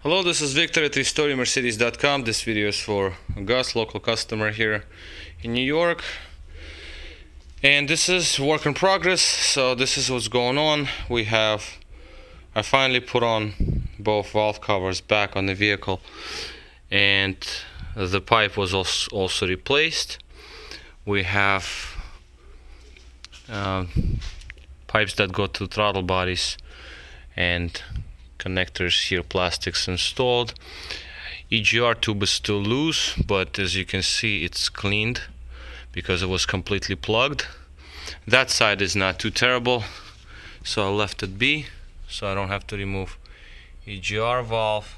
Hello, this is Victor at RestoreMercedes.com. This video is for Gus, local customer here in New York. And this is work in progress, so this is what's going on. I finally put on both valve covers back on the vehicle, and the pipe was also replaced. We have pipes that go to throttle bodies and connectors here, plastics installed. EGR tube is still loose, but as you can see, it's cleaned because it was completely plugged. That side is not too terrible, so I left it be, so I don't have to remove EGR valve.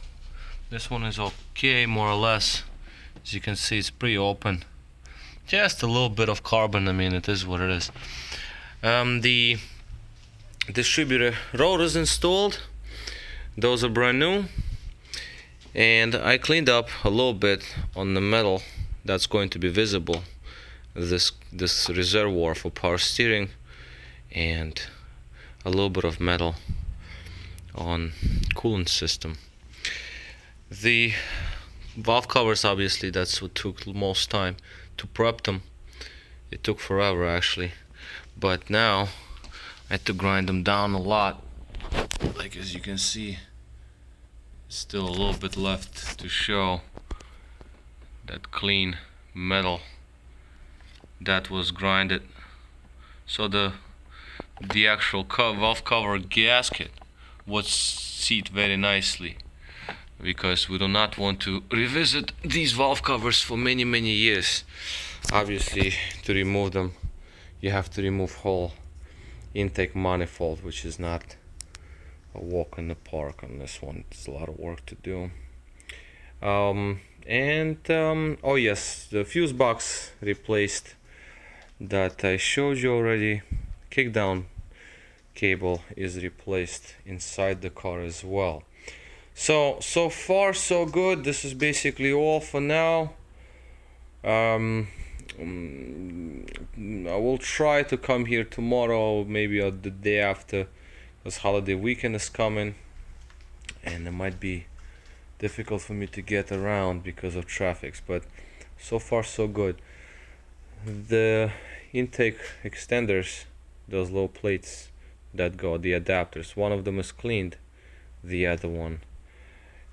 This one is okay, more or less. As you can see, it's pretty open. Just a little bit of carbon, I mean, it is what it is. The distributor rotors installed. Those are brand new, and I cleaned up a little bit on the metal that's going to be visible, this reservoir for power steering, and a little bit of metal on coolant system. The valve covers, obviously, that's what took most time to prep them. It took forever actually, but now I had to grind them down a lot. Like, as you can see, still a little bit left to show that clean metal that was grinded. So the actual valve cover gasket would seat very nicely, because we do not want to revisit these valve covers for many years. Obviously, to remove them, you have to remove whole intake manifold, which is not a walk in the park on this one. It's a lot of work to do. Oh yes, the fuse box replaced that I showed you already. Kick down cable is replaced inside the car as well. So far so good. This is basically all for now. I will try to come here tomorrow, maybe the day after, because holiday weekend is coming, and it might be difficult for me to get around because of traffic, but so far so good. The intake extenders, those low plates that go, the adapters, one of them is cleaned, the other one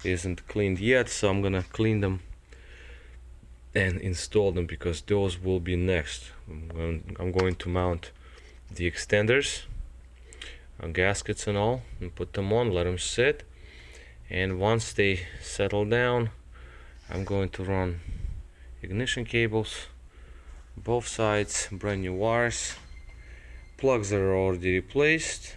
isn't cleaned yet, so I'm gonna clean them and install them, because those will be next. I'm going to mount the extenders on gaskets and all, and put them on, let them sit, and once they settle down, I'm going to run ignition cables both sides, brand new wires, plugs are already replaced,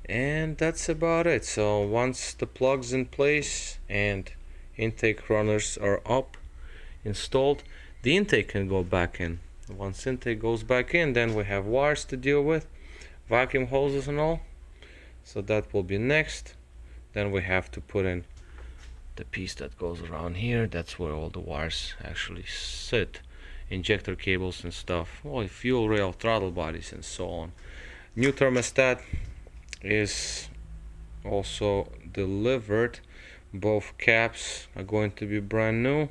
and that's about it. So once the plugs in place and intake runners are up, installed, the intake can go back in. Once intake goes back in, then we have wires to deal with, vacuum hoses and all, so that will be next. Then we have to put in the piece that goes around here. That's where all the wires actually sit, injector cables and stuff, well, fuel rail, throttle bodies, and so on. New thermostat is also delivered. Both caps are going to be brand new.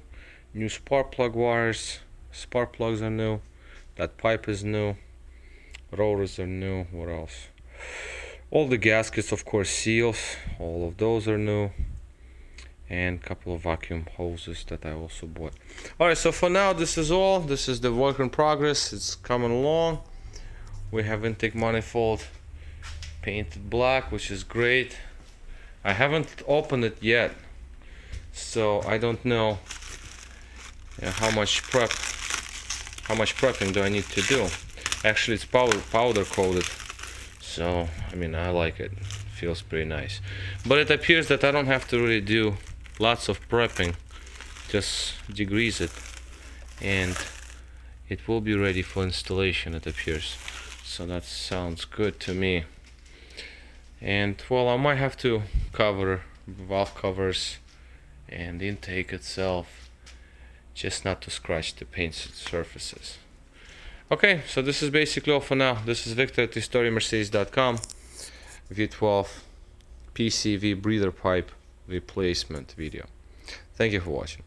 New spark plug wires, spark plugs are new, that pipe is new, rotors are new. What else? All the gaskets, of course, seals, all of those are new, and a couple of vacuum hoses that I also bought. Alright, so for now, this is all. This is the work in progress. It's coming along. We have intake manifold painted black, which is great. I haven't opened it yet, so I don't know how much prepping do I need to do. Actually, it's powder coated, so I mean, I like it. Feels pretty nice. But it appears that I don't have to really do lots of prepping. Just degrease it, and it will be ready for installation, it appears. So that sounds good to me. And well, I might have to cover valve covers and intake itself, just not to scratch the paint surfaces. Okay, so this is basically all for now. This is Victor at RestoreMercedes.com. V12 PCV breather pipe replacement video. Thank you for watching.